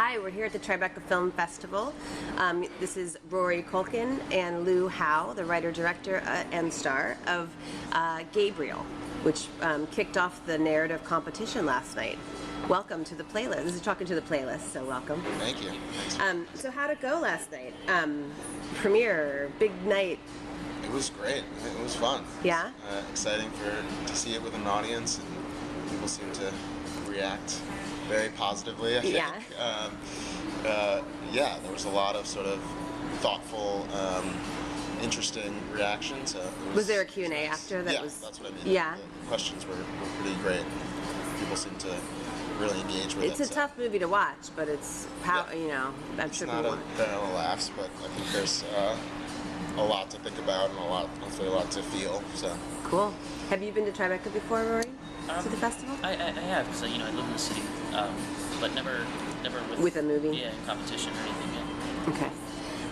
Hi, we're here at the Tribeca Film Festival. This is Rory Culkin and Lou Howe, the writer-director and star of Gabriel, which kicked off the narrative competition last night. Welcome to the playlist. This is Talking to the Playlist, so welcome. Thank you. So how'd it go last night? Premiere, big night. It was great. It was fun. Yeah? Exciting to see it with an audience, and people seem to react very positively, I think. Yeah. There was a lot of sort of thoughtful, interesting reactions. Was there a Q&A after that? Yeah, was... that's what I mean. Yeah. The questions were pretty great. People seem to really engage with it. It's a tough movie to watch, but it's how, yeah. you know, I'm sure people... It's not a barrel of laughs, but I think there's a lot to think about and hopefully a lot to feel. So cool. Have you been to Tribeca before, Rory? To the festival? I have, because I live in the city, but never with a movie. Yeah, competition or anything. Yeah.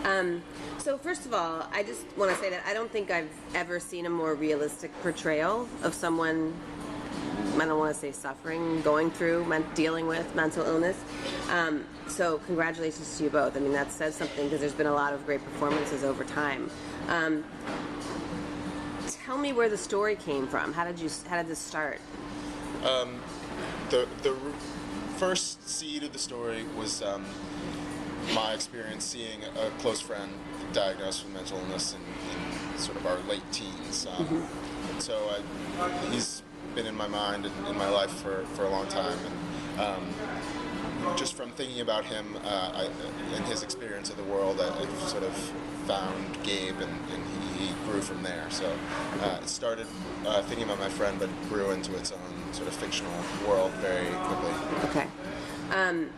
Okay. So first of all, I just want to say that I don't think I've ever seen a more realistic portrayal of someone. I don't want to say suffering, going through, dealing with mental illness. So congratulations to you both. I mean, that says something because there's been a lot of great performances over time. Tell me where the story came from. How did this start? The first seed of the story was my experience seeing a close friend diagnosed with mental illness in sort of our late teens. So he's been in my mind and in my life for a long time, and just from thinking about him and his experience of the world, I sort of found Gabe, and he grew from there. So it started thinking about my friend, but grew into its own sort of fictional world very quickly. Okay. And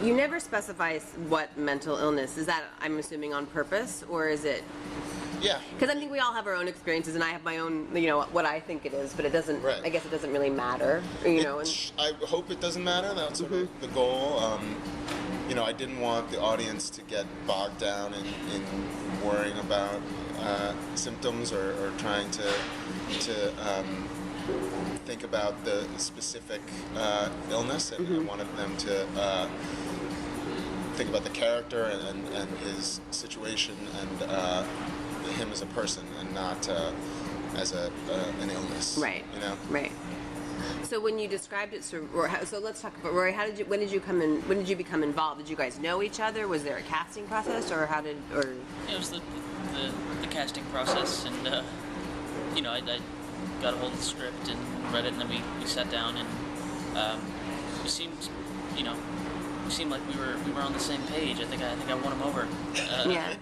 you never specify what mental illness is. That, I'm assuming, on purpose, or is it? Yeah. Because I think we all have our own experiences, and I have my own, what I think it is, but it doesn't. Right. I guess it doesn't really matter, I hope it doesn't matter. That's sort of the goal. I didn't want the audience to get bogged down in worrying about symptoms or trying to think about the specific illness, and I wanted them to think about the character and his situation and him as a person, and not as an illness. Right. Right. So when you described it, so let's talk about Rory. When did you become involved? Did you guys know each other? Was there a casting process, or It was the casting process, and I got a hold of the script and read it, and then we sat down, and we seemed like we were on the same page. I think I won him over. Yeah.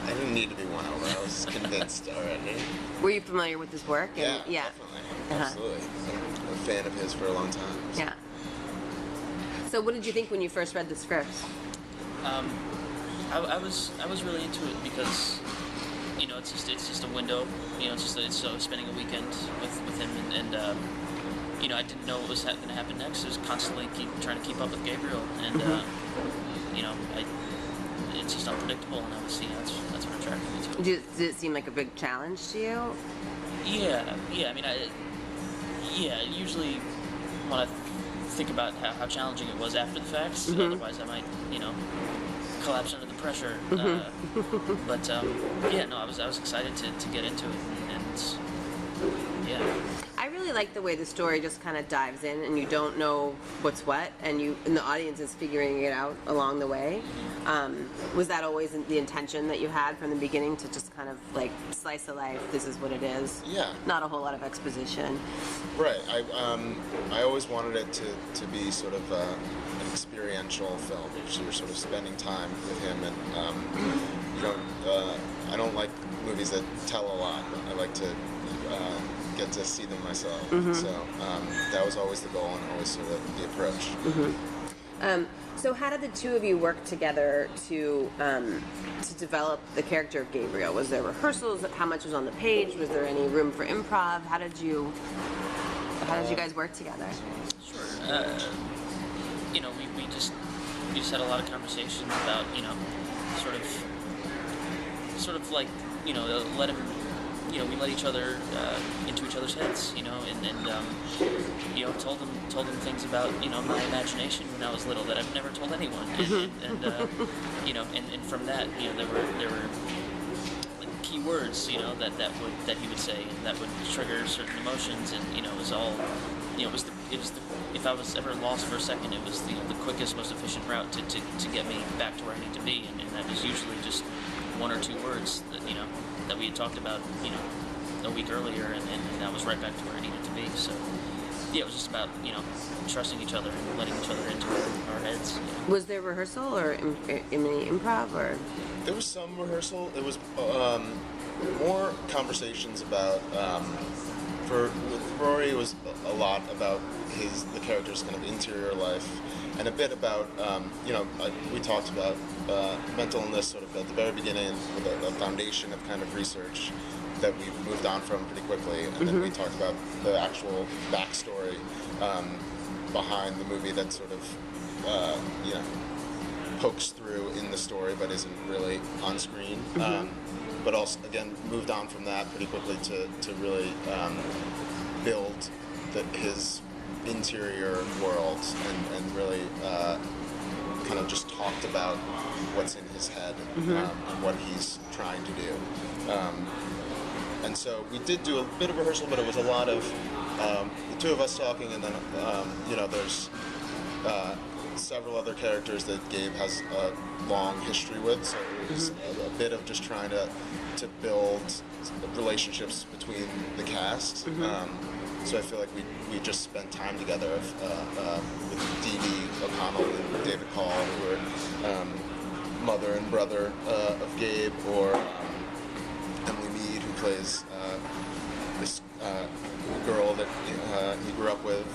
I didn't need to be won over. I was convinced already. Were you familiar with his work? Yeah, definitely. Absolutely. I'm a fan of his for a long time. So. Yeah. So what did you think when you first read the script? I was really into it because it's just a window. It's spending a weekend with him, and I didn't know what was going to happen next. I was constantly trying to keep up with Gabriel, and it's just unpredictable, and obviously that's what attracted me to it. Did it seem like a big challenge to you? Yeah. I mean, I usually want to think about how challenging it was after the fact. Otherwise, I might, collapse under the pressure. But I was excited to get into it, and yeah. I really like the way the story just kind of dives in, and you don't know what's what, and the audience is figuring it out along the way. Was that always the intention that you had from the beginning, to just kind of like slice of life? This is what it is. Yeah. Not a whole lot of exposition. Right. I always wanted it to be sort of an experiential film. So you're sort of spending time with him, and I don't like movies that tell a lot. I like to get to see them myself. So that was always the goal, and always sort of the approach. So how did the two of you work together to develop the character of Gabriel? Was there rehearsals? How much was on the page? Was there any room for improv? How did you guys work together? Sure. We just had a lot of conversation about sort of like let him we let each other into each other's heads, and told them things about my imagination when I was little that I've never told anyone, and from that, there were like key words, that he would say, and that would trigger certain emotions, and it was all, it was the if I was ever lost for a second, it was the quickest, most efficient route to get me back to where I need to be, and that was usually just one or two words that we had talked about a week earlier, and that was right back to where I needed to be. So yeah, it was just about trusting each other and letting each other into our heads. Was there rehearsal or improv or? There was some rehearsal. It was more conversations about. With Rory, it was a lot about the character's kind of interior life, and a bit about we talked about mental illness sort of at the very beginning with a foundation of kind of research that we moved on from pretty quickly, and then we talked about the actual backstory behind the movie that sort of pokes through in the story but isn't really on screen. But also, again, moved on from that pretty quickly to really build his interior world and really kind of just talked about what's in his head and what he's trying to do. And so we did do a bit of rehearsal, but it was a lot of the two of us talking, and then there's several other characters that Gabe has a long history with, so it was a bit of just trying to build relationships between the cast. So I feel like we just spent time together with Dee Dee O'Connell and David Call, who were mother and brother of Gabe, or Emily Mead, who plays this girl that he grew up with,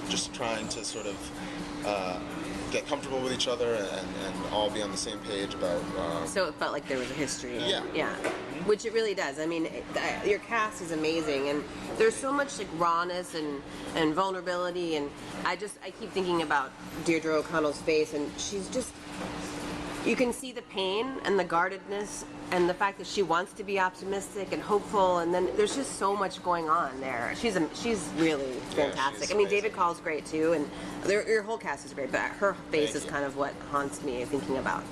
just trying to sort of get comfortable with each other and all be on the same page about. So it felt like there was a history. Yeah. Which it really does. I mean, your cast is amazing, and there's so much like rawness and vulnerability, and I keep thinking about Deirdre O'Connell's face, and she's just. You can see the pain and the guardedness and the fact that she wants to be optimistic and hopeful, and then there's just so much going on there. She's really fantastic. She's I mean, amazing. David Call's great too, and your whole cast is great, but her face is kind of what haunts me thinking about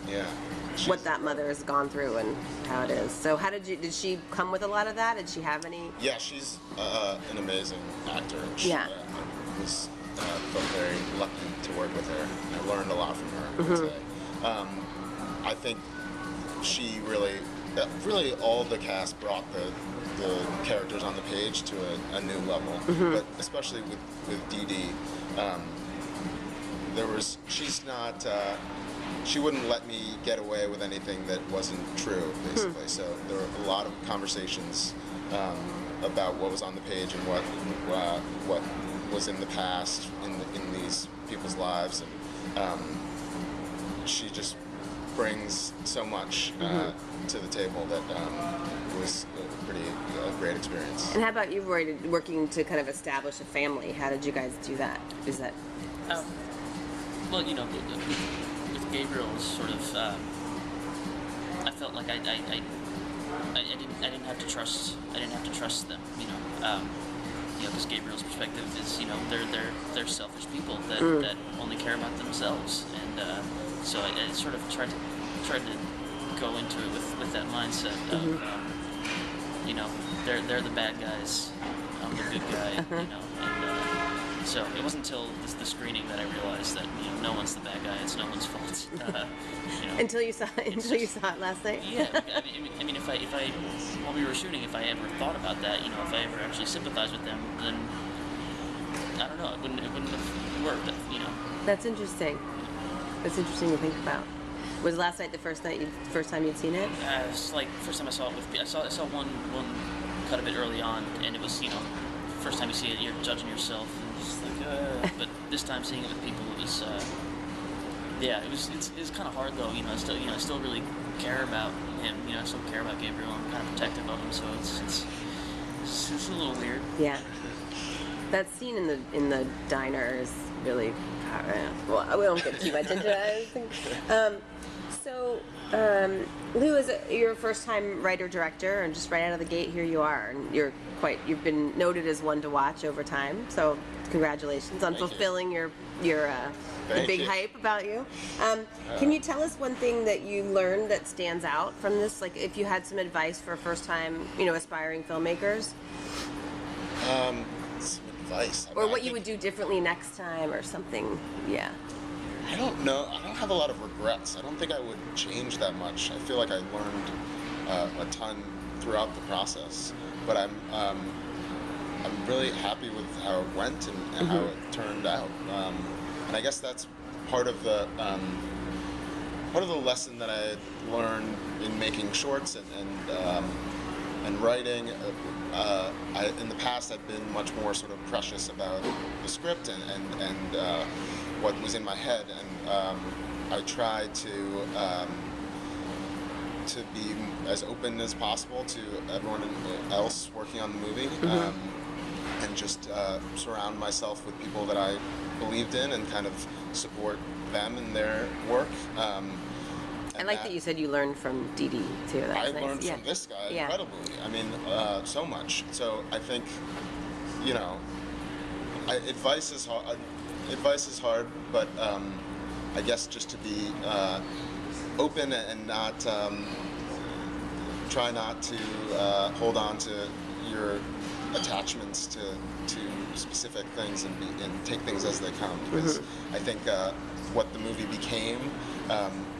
what that mother has gone through and how it is. So how did she come with a lot of that? Did she have any? Yeah, she's an amazing actor. Felt very lucky to work with her. I learned a lot from her today. I think she really all the cast brought the characters on the page to a new level. But especially with Dee Dee, she's not. She wouldn't let me get away with anything that wasn't true, basically. So there were a lot of conversations about what was on the page and what was in the past in these people's lives, and she just brings so much to the table that was a great experience. And how about you, Roy, working to kind of establish a family? How did you guys do that? Is that? Well, with Gabriel, it was sort of. I felt like I didn't have to trust. I didn't have to trust them. Because Gabriel's perspective is, they're selfish people that only care about themselves, and so I sort of tried to go into it with that mindset of, they're the bad guys, I'm the good guy, and so it wasn't until the screening that I realized that no one's the bad guy, it's no one's fault. Until you saw it last night. Yeah, I mean, if I while we were shooting, if I ever thought about that, if I ever actually sympathized with them, then I don't know, it wouldn't have worked, That's interesting. That's interesting to think about. Was last night the first time you'd seen it? It's like first time I saw it I saw one cut of it early on, and it was first time you see it, you're judging yourself, and just like but this time seeing it with people, it was it's kind of hard though. I still really care about him. I still care about Gabriel. I'm kind of protective of him, so it's a little weird. Yeah. That scene in the diner is really. Well, we won't get too much into that. So Lou, is it your first time writer director, and just right out of the gate, here you are, and you've been noted as one to watch over time. So congratulations on Thank you. fulfilling your the Thank big you. hype about you. Can you tell us one thing that you learned that stands out from this? Like, if you had some advice for first time, aspiring filmmakers, Some advice. I or mean, I what you think- would do differently next time, or something. Yeah. I don't know. I don't have a lot of regrets. I don't think I would change that much. I feel like I learned a ton throughout the process, but I'm really happy with how it went and how it turned out. And I guess that's part of the lesson that I learned in making shorts and writing. In the past, I've been much more sort of precious about the script and what was in my head, and I tried to be as open as possible to everyone else working on the movie, and just surround myself with people that I believed in and kind of support them in their work. I like that you said you learned from Dee Dee too. That's I nice. learned Yeah. from this guy Yeah. incredibly. I mean, so much. So I think, advice is hard. Advice is hard, but I guess just to be open and not try not to hold on to your attachments to specific things and take things as they come, because I think what the movie became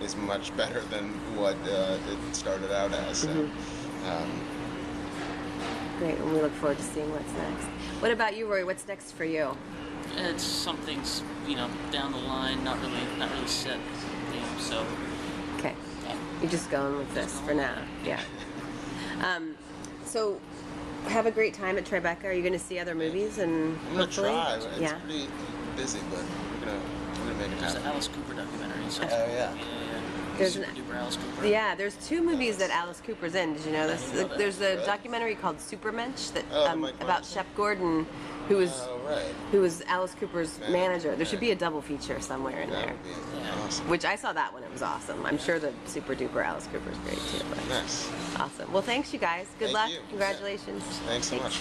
is much better than what it started out as. Great, and we look forward to seeing what's next. What about you, Rory? What's next for you? It's something's down the line, not really set. So Okay, you're just going with this for now. Yeah. So, have a great time at Tribeca. Are you going to see other movies and I'm gonna hopefully? try. It's Yeah. pretty busy, but we're gonna make it there's the happen. Alice Cooper documentary. So Oh, yeah. There's Super an- duper Alice Cooper. Yeah, there's 2 movies that Alice Cooper's in. Did you know this? I didn't know that. There's a Really? documentary called Supermensch that Oh, the Mike about Myers. Shep Gordon, who was Oh, right. Alice Cooper's manager. There should be a double feature somewhere in That there. would be Yeah. awesome. Which I saw that one. It was awesome. I'm sure the super duper Alice Cooper's great too. But Nice. awesome. Well, thanks you guys. Good Thank luck. you. Congratulations. Thanks so much.